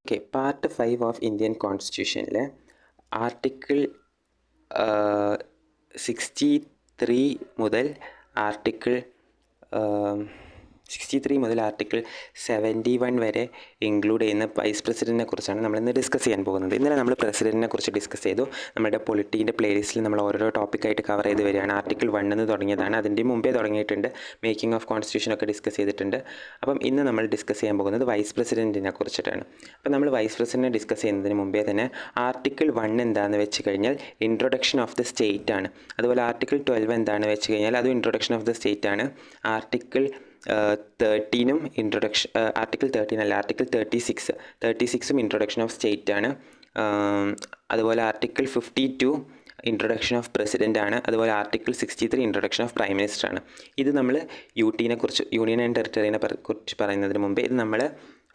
Okay, part 5 of Indian കോൺസ്റ്റിറ്റ്യൂഷനിലെ article 63 മുതൽ article 71 വരെ ഇൻക്ലൂഡ് ചെയ്യുന്ന വൈസ് പ്രസിഡൻറ്റിനെ കുറിച്ചാണ് നമ്മളിന്ന് ഡിസ്കസ് ചെയ്യാൻ പോകുന്നത്. ഇന്നലെ നമ്മൾ പ്രസിഡൻറ്റിനെ കുറിച്ച് ഡിസ്കസ് ചെയ്തു. നമ്മുടെ പൊളിറ്റിൻ്റെ പ്ലേലിസ്റ്റിൽ നമ്മൾ ഓരോ ടോപ്പിക്കായിട്ട് കവർ ചെയ്ത് വരികയാണ്. ആർട്ടിക്കിൾ 1 എന്ന് തുടങ്ങിയതാണ്. അതിൻ്റെ മുമ്പേ തുടങ്ങിയിട്ടുണ്ട്. മേക്കിംഗ് ഓഫ് കോൺസ്റ്റിറ്റ്യൂഷനൊക്കെ ഡിസ്കസ് ചെയ്തിട്ടുണ്ട്. അപ്പം ഇന്ന് നമ്മൾ ഡിസ്കസ് ചെയ്യാൻ പോകുന്നത് വൈസ് പ്രസിഡൻറ്റിനെ കുറിച്ചിട്ടാണ്. അപ്പം നമ്മൾ വൈസ് പ്രസിഡൻറ്റിനെ ഡിസ്കസ് ചെയ്യുന്നതിന് മുമ്പേ തന്നെ ആർട്ടിക്കിൾ 1 എന്താണെന്ന് വെച്ച് കഴിഞ്ഞാൽ ഇൻട്രൊഡക്ഷൻ ഓഫ് ദ സ്റ്റേറ്റ് ആണ്. അതുപോലെ ആർട്ടിക്കിൾ 12 എന്താണെന്ന് വെച്ച് കഴിഞ്ഞാൽ അതും ഇൻട്രൊഡക്ഷൻ ഓഫ് ദ സ്റ്റേറ്റ് ആണ്. ആർട്ടിക്കിൾ 13 ഇൻട്രൊഡക്ഷൻ, ആർട്ടിക്കിൾ 13 അല്ല, ആർട്ടിക്കിൾ 36 ഇൻട്രൊഡക്ഷൻ ഓഫ് സ്റ്റേറ്റ് ആണ്. അതുപോലെ ആർട്ടിക്കിൾ 52 ഇൻട്രൊഡക്ഷൻ ഓഫ് പ്രസിഡൻ്റ് ആണ്. അതുപോലെ article 63 introduction of prime minister ആണ്. ഇത് നമ്മൾ യൂട്ടീനെ കുറിച്ച്, യൂണിയൻ ആൻഡ് ടെറിട്ടറിനെ കുറിച്ച് പറയുന്നതിന് മുമ്പേ ഇത് നമ്മൾ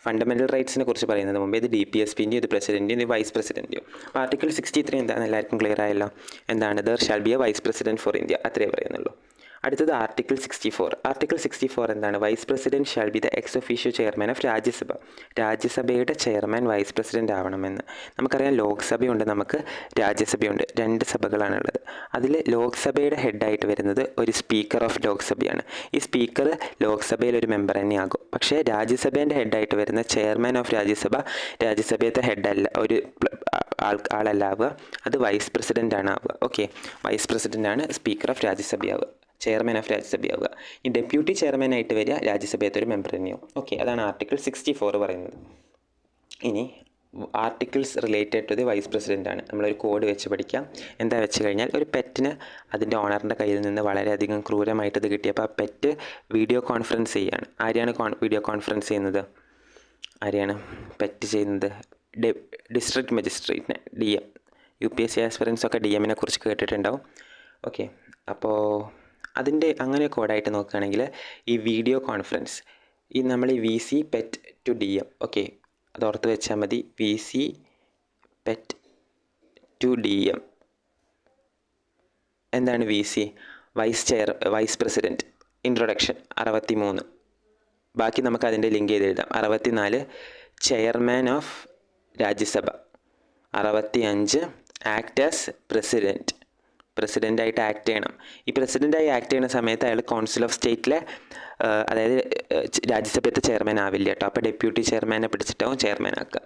ഫണ്ടമെൻ്റൽ റൈറ്റ്സിനെ കുറിച്ച് പറയുന്നതിന് മുമ്പേ ഇത് DPSPൻ്റെയും ഇത് പ്രസിഡൻറ്റിൻ്റെയും ഇത് വൈസ് പ്രസിഡൻറ്റിൻ്റെയും. അപ്പോൾ ആർട്ടിക്കിൾ 63 എന്താണെന്ന് എല്ലാവർക്കും ക്ലിയർ ആയല്ലോ. എന്താണ്? There shall be a vice president for India, അത്രേ പറയുന്നുള്ളൂ. അടുത്തത് ആർട്ടിക്കിൾ 64. ആർട്ടിക്കിൾ 64 എന്താണ്? Vice president shall be the ex officio chairman of Rajya Sabha. രാജ്യസഭയുടെ ചെയർമാൻ വൈസ് പ്രസിഡൻ്റ് ആവണമെന്ന്. നമുക്കറിയാം ലോക്സഭയുണ്ട്, നമുക്ക് രാജ്യസഭയുണ്ട്, 2 സഭകളാണുള്ളത്. അതിൽ ലോക്സഭയുടെ ഹെഡായിട്ട് വരുന്നത് ഒരു സ്പീക്കർ ഓഫ് ലോക്സഭയാണ്. ഈ സ്പീക്കർ ലോക്സഭയിൽ ഒരു മെമ്പർ തന്നെയാകും. പക്ഷേ രാജ്യസഭേൻ്റെ ഹെഡായിട്ട് വരുന്ന ചെയർമാൻ ഓഫ് രാജ്യസഭ രാജ്യസഭയത്തെ ഹെഡല്ല, ഒരു ആളല്ല ആവുക, അത് വൈസ് പ്രസിഡൻ്റ് ആണ് ആവുക. ഓക്കെ, വൈസ് പ്രസിഡൻ്റാണ് സ്പീക്കർ ഓഫ് രാജ്യസഭയാവുക, ചെയർമാൻ ഓഫ് രാജ്യസഭയാവുക. ഈ ഡെപ്യൂട്ടി ചെയർമാനായിട്ട് വരിക രാജ്യസഭയത്തെ ഒരു മെമ്പർ തന്നെയാവും. ഓക്കെ, അതാണ് ആർട്ടിക്കിൾ 64 പറയുന്നത്. ഇനി articles related to the vice president ആണ്. നമ്മളൊരു കോഡ് വെച്ച് പഠിക്കാം. എന്താ വെച്ച് കഴിഞ്ഞാൽ, ഒരു പെറ്റിന് അതിൻ്റെ ഓണറിൻ്റെ കയ്യിൽ നിന്ന് വളരെയധികം ക്രൂരമായിട്ട് ഇത് കിട്ടിയപ്പോൾ ആ പെറ്റ് വീഡിയോ കോൺഫറൻസ് ചെയ്യുകയാണ്. ആരെയാണ് വീഡിയോ കോൺഫറൻസ് ചെയ്യുന്നത്? ആരെയാണ് പെറ്റ് ചെയ്യുന്നത്? ഡിസ്ട്രിക്ട് മജിസ്ട്രേറ്റിനെ, DM. UPSC ആസ്പിറൻസ് ഒക്കെ DMനെ കുറിച്ച് കേട്ടിട്ടുണ്ടാവും. ഓക്കെ, അപ്പോൾ അതിൻ്റെ അങ്ങനെ കോഡായിട്ട് നോക്കുകയാണെങ്കിൽ ഈ വീഡിയോ കോൺഫറൻസ്, ഈ നമ്മൾ ഈ VC pet to DM, okay, അത് ഓർത്ത് വെച്ചാൽ മതി. VC pet to DM. എന്താണ് VC? Vice president. ഇൻട്രൊഡക്ഷൻ 63. ബാക്കി നമുക്ക് അതിൻ്റെ ലിങ്ക് ചെയ്ത് എഴുതാം. 64 chairman of Rajya Sabha. 65 act as president. പ്രസിഡൻ്റായിട്ട് ആക്ട് ചെയ്യണം. ഈ പ്രസിഡൻ്റായി ആക്ട് ചെയ്യുന്ന സമയത്ത് അയാൾ കൗൺസിൽ ഓഫ് സ്റ്റേറ്റിലെ, അതായത് രാജ്യസഭയത്തെ ചെയർമാൻ ആവില്ല കേട്ടോ. അപ്പോൾ ഡെപ്യൂട്ടി ചെയർമാനെ പിടിച്ചിട്ടാവും ചെയർമാൻ ആക്കുക.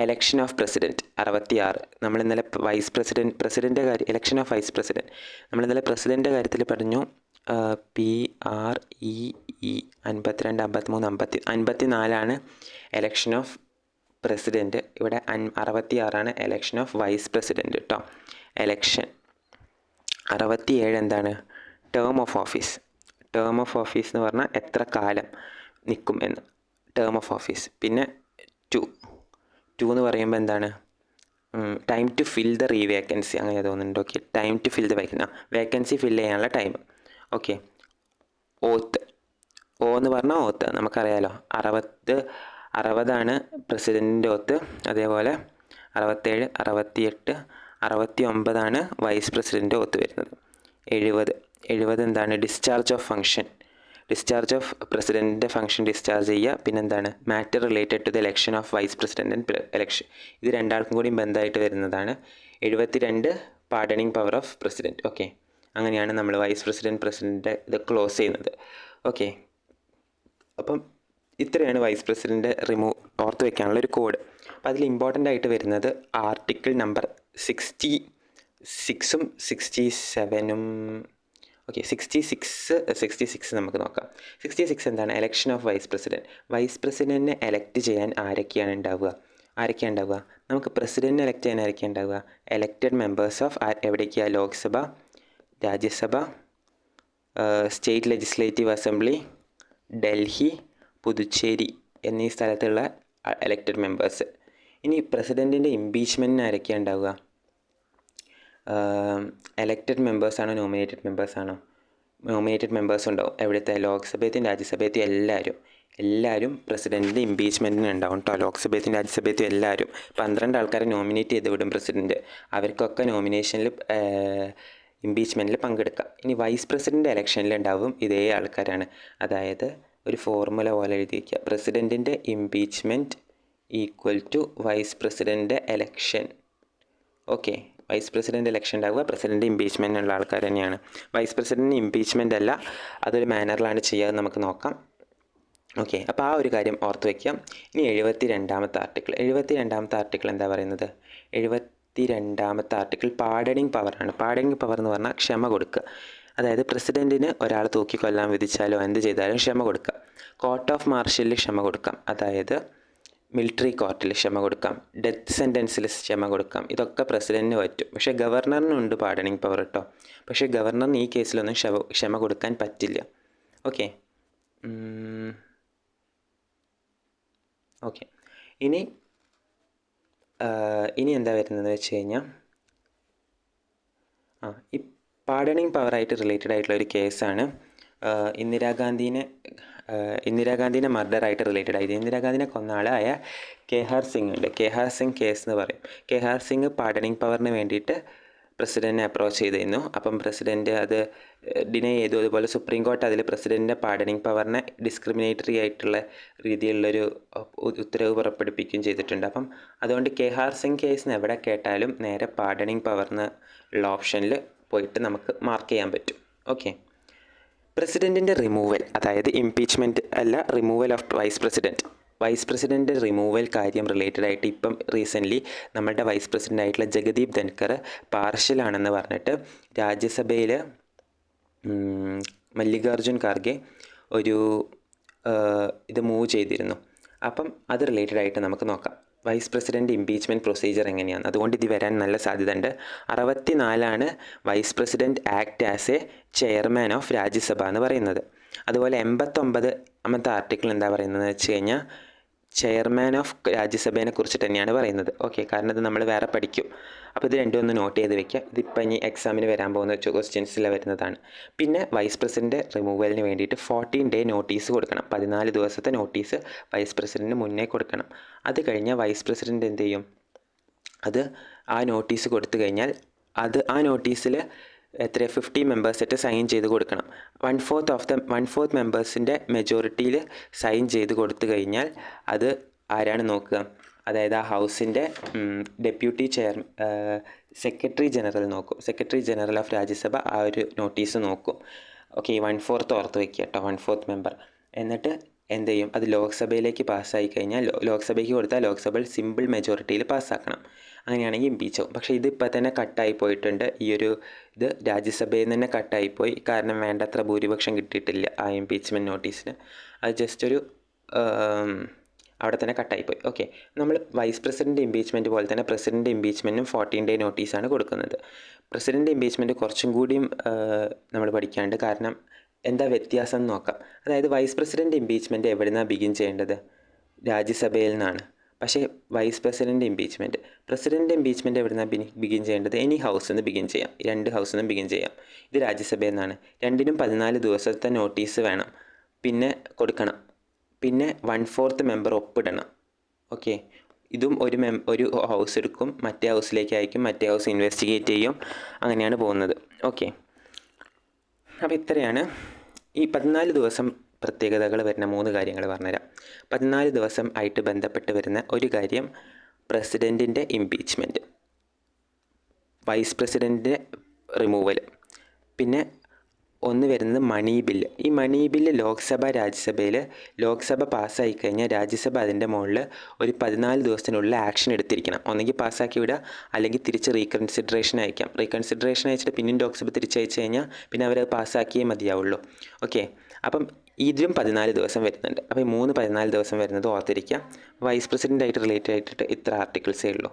Election of president 66. നമ്മളിന്നലെ പ്രസിഡൻ്റെ കാര്യം, എലക്ഷൻ ഓഫ് വൈസ് പ്രസിഡൻറ്റ്, നമ്മളിന്നലെ പ്രസിഡൻ്റെ കാര്യത്തിൽ പറഞ്ഞു. PREE 52, 53, 54 election of president. ഇവിടെ 66 എലക്ഷൻ ഓഫ് വൈസ് പ്രസിഡൻറ്റ് കേട്ടോ. എലക്ഷൻ 67 എന്താണ്? Term of office. Term of office എന്ന് പറഞ്ഞാൽ എത്ര കാലം നിൽക്കും എന്ന്, ടേം ഓഫ് ഓഫീസ്. പിന്നെ 2 എന്ന് പറയുമ്പോൾ എന്താണ്? Time to fill the vacancy, അങ്ങനെ തോന്നുന്നുണ്ട്. Okay, time to fill the vacancy fill ചെയ്യാനുള്ള ടൈം. ഓക്കെ, ഓത്ത്. എന്ന് പറഞ്ഞാൽ ഓത്ത് നമുക്കറിയാലോ. 60 പ്രസിഡൻറ്റിൻ്റെ ഓത്ത്. അതേപോലെ 67, 68, 69 വൈസ് പ്രസിഡൻ്റ് ഓത്ത് വരുന്നത്. 70 എന്താണ്? Discharge of function. Discharge of പ്രസിഡൻറ്റിൻ്റെ ഫംഗ്ഷൻ ഡിസ്ചാർജ് ചെയ്യുക. പിന്നെന്താണ്? Matter related to the election of vice president and election. ഇത് രണ്ടാൾക്കും കൂടി ബന്ധമായിട്ട് വരുന്നതാണ്. 72 pardoning power of president. Okay, അങ്ങനെയാണ് നമ്മൾ വൈസ് പ്രസിഡൻറ്റ് ഇത് ക്ലോസ് ചെയ്യുന്നത്. ഓക്കെ, അപ്പം ഇത്രയാണ് വൈസ് പ്രസിഡൻറ്റ് ഓർത്ത് വയ്ക്കാനുള്ള ഒരു കോഡ്. അപ്പോൾ അതിൽ ഇമ്പോർട്ടൻ്റ് ആയിട്ട് വരുന്നത് ആർട്ടിക്കിൾ നമ്പർ 66ഉം 67ഉം. ഓക്കെ, 66 നമുക്ക് നോക്കാം. 66 എന്താണ്? Election of vice president. Vice പ്രസിഡൻറ്റിനെ എലക്ട് ചെയ്യാൻ ആരൊക്കെയാണ് ഉണ്ടാവുക? നമുക്ക് പ്രസിഡൻറ്റിനെ എലക്ട് ചെയ്യാൻ ആരൊക്കെയാണ് ഉണ്ടാവുക? എലക്റ്റഡ് മെമ്പേഴ്സ് ഓഫ് എവിടേക്കാണ്? Lok Sabha, Rajya Sabha, state legislative assembly, Delhi, Puducherry എന്നീ സ്ഥലത്തുള്ള എലക്റ്റഡ് മെമ്പേഴ്സ്. ഇനി പ്രസിഡൻറ്റിൻ്റെ ഇംപീച്ച്മെൻറ്റിന് ആരൊക്കെയാണ് ഉണ്ടാവുക? എലക്റ്റഡ് മെമ്പേഴ്സാണോ നോമിനേറ്റഡ് മെമ്പേഴ്സാണോ? നോമിനേറ്റഡ് മെമ്പേഴ്സ് ഉണ്ടാവും. എവിടുത്തെ? ലോക്സഭയത്തെയും രാജ്യസഭയത്തെയും എല്ലാവരും പ്രസിഡൻറ്റിൻ്റെ ഇംപീച്ച്മെൻറ്റിന് ഉണ്ടാവും കേട്ടോ. ലോക്സഭയത്തെയും രാജ്യസഭയത്തെയും എല്ലാവരും 12 ആൾക്കാരെ നോമിനേറ്റ് ചെയ്ത് വിടും പ്രസിഡൻറ്റ്. അവർക്കൊക്കെ നോമിനേഷനിൽ ഇംപീച്ച്മെൻറ്റിൽ പങ്കെടുക്കാം. ഇനി വൈസ് പ്രസിഡൻറ്റ് ഇലക്ഷനിൽ ഉണ്ടാവും ഇതേ ആൾക്കാരാണ്. അതായത് ഒരു ഫോർമുല പോലെ എഴുതി വയ്ക്കുക. പ്രസിഡൻറ്റിൻ്റെ impeachment equal to vice president election. Okay, vice president election ഉണ്ടാവുക, പ്രസിഡൻ്റ് ഇംപീച്ച്മെൻ്റ് ഉള്ള ആൾക്കാർ തന്നെയാണ്. വൈസ് പ്രസിഡൻറ്റിന് ഇംപീച്ച്മെൻ്റ് അല്ല, അതൊരു മാനറിലാണ് ചെയ്യുക, നമുക്ക് നോക്കാം. ഓക്കെ, അപ്പോൾ ആ ഒരു കാര്യം ഓർത്ത് വയ്ക്കാം. ഇനി 72ാമത്തെ ആർട്ടിക്കിൾ. 72ാമത്തെ ആർട്ടിക്കിൾ എന്താ പറയുന്നത്? 72ാമത്തെ ആർട്ടിക്കിൾ പാർഡണിങ് പവറാണ്. പാർഡണിങ് പവർ എന്ന് പറഞ്ഞാൽ ക്ഷമ കൊടുക്കുക. അതായത് പ്രസിഡൻറ്റിന് ഒരാൾ തൂക്കിക്കൊല്ലാൻ വിധിച്ചാലോ എന്ത് ചെയ്താലും ക്ഷമ കൊടുക്കുക. കോർട്ട് ഓഫ് മാർഷ്യലിൽ ക്ഷമ കൊടുക്കാം, അതായത് മിലിറ്ററി കോർട്ടിൽ ക്ഷമ കൊടുക്കാം, ഡെത്ത് സെൻറ്റൻസിൽ ക്ഷമ കൊടുക്കാം. ഇതൊക്കെ പ്രസിഡൻറ്റിന് പറ്റും. പക്ഷേ ഗവർണറിനുണ്ട് പാർഡണിങ് പവർ കേട്ടോ. പക്ഷേ ഗവർണറിന് ഈ കേസിലൊന്നും ക്ഷമ കൊടുക്കാൻ പറ്റില്ല. ഓക്കെ ഓക്കെ ഇനി എന്താ വരുന്നതെന്ന് വെച്ച് കഴിഞ്ഞാൽ ഈ പാർഡണിങ് പവറായിട്ട് റിലേറ്റഡ് ആയിട്ടുള്ള ഒരു കേസാണ് ഇന്ദിരാഗാന്ധിനെ മർഡറായിട്ട് റിലേറ്റഡ് ആയത്. ഇന്ദിരാഗാന്ധിനെ കൊന്ന ആളായ കെഹാർ സിംഗ് ഉണ്ട്. കെഹാർ സിംഗ് കേസ് എന്ന് പറയും. കെഹാർ സിംഗ് പാർഡണിങ് പവറിന് വേണ്ടിയിട്ട് പ്രസിഡൻറ്റിനെ അപ്രോച്ച് ചെയ്തിരുന്നു. അപ്പം പ്രസിഡൻറ്റ് അത് ഡിനൈ ചെയ്തു. അതുപോലെ സുപ്രീം കോർട്ട് അതിൽ പ്രസിഡൻറ്റിൻ്റെ പാർഡണിങ് പവറിനെ ഡിസ്ക്രിമിനേറ്ററി ആയിട്ടുള്ള രീതിയിലുള്ളൊരു ഉത്തരവ് പുറപ്പെടുപ്പിക്കുകയും ചെയ്തിട്ടുണ്ട്. അപ്പം അതുകൊണ്ട് കെഹാർ സിംഗ് കേസിന് എവിടെ കേട്ടാലും നേരെ പാർഡണിങ് പവറിന് ഉള്ള ഓപ്ഷനിൽ പോയിട്ട് നമുക്ക് മാർക്ക് ചെയ്യാൻ പറ്റും. ഓക്കെ, പ്രസിഡൻറ്റിൻ്റെ റിമൂവൽ, അതായത് ഇംപീച്ച്മെൻറ്റ് അല്ല, removal of vice president removal കാര്യം റിലേറ്റഡ് ആയിട്ട് ഇപ്പം റീസെൻ്റ്ലി നമ്മുടെ വൈസ് പ്രസിഡൻ്റ് ആയിട്ടുള്ള ജഗദീപ് ധൻഖർ പാർഷ്യലാണെന്ന് പറഞ്ഞിട്ട് രാജ്യസഭയിൽ മല്ലികാർജുൻ ഖാർഗെ ഒരു ഇത് മൂവ് ചെയ്തിരുന്നു. അപ്പം അത് റിലേറ്റഡ് ആയിട്ട് നമുക്ക് നോക്കാം. വൈസ് പ്രസിഡൻറ്റ് ഇംപീച്ച്മെൻറ്റ് പ്രൊസീജിയർ എങ്ങനെയാണ്, അതുകൊണ്ട് ഇത് വരാൻ നല്ല സാധ്യതയുണ്ട്. 64 vice president act as a chairman of Rajya Sabha എന്ന് പറയുന്നത്. അതുപോലെ 89ാമത്തെ ആർട്ടിക്കിൾ എന്താ പറയുന്നതെന്ന് വെച്ച് കഴിഞ്ഞാൽ ചെയർമാൻ ഓഫ് രാജ്യസഭയെ കുറിച്ചിട്ട് തന്നെയാണ് പറയുന്നത്. ഓക്കെ, കാരണം ഇത് നമ്മൾ വേറെ പഠിക്കും. അപ്പോൾ ഇത് രണ്ടും ഒന്ന് നോട്ട് ചെയ്ത് വെക്കുക. ഇതിപ്പോൾ ഇനി എക്സാമിന് വരാൻ പോകുന്ന ക്വസ്റ്റ്യൻസിൽ വരുന്നതാണ്. പിന്നെ വൈസ് പ്രസിഡൻറ്റ് റിമൂവലിന് വേണ്ടിയിട്ട് 14 ഡേ നോട്ടീസ് കൊടുക്കണം. 14 ദിവസത്തെ നോട്ടീസ് വൈസ് പ്രസിഡൻറ്റിന് മുന്നേ കൊടുക്കണം. അത് കഴിഞ്ഞാൽ വൈസ് പ്രസിഡൻറ്റ് എന്ത് ചെയ്യും? ആ നോട്ടീസ് കൊടുത്തു കഴിഞ്ഞാൽ ആ നോട്ടീസിൽ 50 മെമ്പേഴ്സായിട്ട് സൈൻ ചെയ്ത് കൊടുക്കണം. 1/4 മെമ്പേഴ്സിൻ്റെ മെജോറിറ്റിയിൽ സൈൻ ചെയ്ത് കൊടുത്തു കഴിഞ്ഞാൽ അത് ആരാണ് നോക്കുക? അതായത് ആ ഹൗസിൻ്റെ ഡെപ്യൂട്ടി സെക്രട്ടറി ജനറൽ നോക്കും. സെക്രട്ടറി ജനറൽ ഓഫ് രാജ്യസഭ ആ ഒരു നോട്ടീസ് നോക്കും. ഓക്കെ, 1/4 ഓർത്ത് വയ്ക്കുക കേട്ടോ, 1/4 മെമ്പർ. എന്നിട്ട് എന്ത് ചെയ്യും? അത് ലോക്സഭയിലേക്ക് പാസ്സായി കഴിഞ്ഞാൽ ലോക്സഭയ്ക്ക് കൊടുത്താൽ ലോക്സഭയിൽ സിമ്പിൾ മെജോറിറ്റിയിൽ പാസ്സാക്കണം. അങ്ങനെയാണെങ്കിൽ ഇംപീച്ച് ആവും. പക്ഷേ ഇതിപ്പോൾ തന്നെ കട്ടായി പോയിട്ടുണ്ട്. ഇത് രാജ്യസഭയിൽ നിന്ന് തന്നെ കട്ടായിപ്പോയി. കാരണം വേണ്ടത്ര ഭൂരിപക്ഷം കിട്ടിയിട്ടില്ല ആ ഇംപീച്ച്മെൻറ്റ് നോട്ടീസിന്. അത് ജസ്റ്റ് ഒരു അവിടെ തന്നെ കട്ടായിപ്പോയി. ഓക്കെ, നമ്മൾ വൈസ് പ്രസിഡൻറ്റ് ഇംപീച്ച്മെൻറ്റ് പോലെ തന്നെ പ്രസിഡൻറ്റ് ഇംപീച്ച്മെൻറ്റും 14 ഡേ നോട്ടീസാണ് കൊടുക്കുന്നത്. പ്രസിഡൻറ്റ് ഇംപീച്ച്മെൻറ്റ് കുറച്ചും കൂടിയും നമ്മൾ പഠിക്കാണ്ട്. കാരണം എന്താ വ്യത്യാസം എന്ന് നോക്കാം. അതായത് വൈസ് പ്രസിഡൻറ്റ് ഇംപീച്ച്മെൻറ്റ് എവിടെ നിന്നാണ് ബിഗിൻ ചെയ്യേണ്ടത്? രാജ്യസഭയിൽ നിന്നാണ്. പക്ഷേ വൈസ് പ്രസിഡൻറ്റ് പ്രസിഡൻറ്റ് ഇംപീച്ച്മെൻറ്റ് എവിടെ നിന്നാണ് ബിഗിൻ ചെയ്യേണ്ടത്? എനി ഹൗസിൽ നിന്ന് ബിഗിൻ ചെയ്യാം. 2 ഹൗസിൽ നിന്ന് ബിഗിൻ ചെയ്യാം. ഇത് രാജ്യസഭയിൽ നിന്നാണ്. രണ്ടിനും 14 ദിവസത്തെ നോട്ടീസ് വേണം, പിന്നെ കൊടുക്കണം. പിന്നെ 1/4 മെമ്പർ ഒപ്പിടണം. ഓക്കെ, ഇതും ഒരു ഹൗസ് എടുക്കും, മറ്റേ ഹൗസിലേക്ക് അയക്കും, മറ്റേ ഹൗസ് ഇൻവെസ്റ്റിഗേറ്റ് ചെയ്യും. അങ്ങനെയാണ് പോകുന്നത്. ഓക്കെ, അപ്പോൾ ഇത്രയാണ് ഈ 14 ദിവസം പ്രത്യേകതകൾ വരുന്ന 3 കാര്യങ്ങൾ പറഞ്ഞുതരാം. 14 ദിവസം ആയിട്ട് ബന്ധപ്പെട്ട് വരുന്ന ഒരു കാര്യം പ്രസിഡൻറ്റിൻ്റെ ഇംപീച്ച്മെൻറ്റ്, വൈസ് പ്രസിഡൻറ്റിൻ്റെ റിമൂവൽ, പിന്നെ ഒന്ന് വരുന്നത് മണി ബില്ല്. ഈ മണി ബില്ല് ലോക്സഭ പാസ്സായി കഴിഞ്ഞാൽ രാജ്യസഭ അതിൻ്റെ മുകളിൽ ഒരു 14 ദിവസത്തിനുള്ളിൽ ആക്ഷൻ എടുത്തിരിക്കണം. ഒന്നെങ്കിൽ പാസ്സാക്കി വിടുക, അല്ലെങ്കിൽ തിരിച്ച് റീകൺസിഡറേഷൻ അയക്കാം. റീകൺസിഡറേഷൻ അയച്ചിട്ട് പിന്നെയും ലോക്സഭ തിരിച്ചയച്ചു കഴിഞ്ഞാൽ പിന്നെ അവരത് പാസ്സാക്കിയേ മതിയാവുള്ളൂ. ഓക്കെ, അപ്പം ഇതിലും 14 ദിവസം വരുന്നുണ്ട്. അപ്പോൾ ഈ 14 ദിവസം വരുന്നത് ഓർത്തിരിക്കാം. വൈസ് പ്രസിഡൻ്റായിട്ട് റിലേറ്റഡ് ആയിട്ട് ഇത്ര ആർട്ടിക്കിൾസേ ഉള്ളൂ.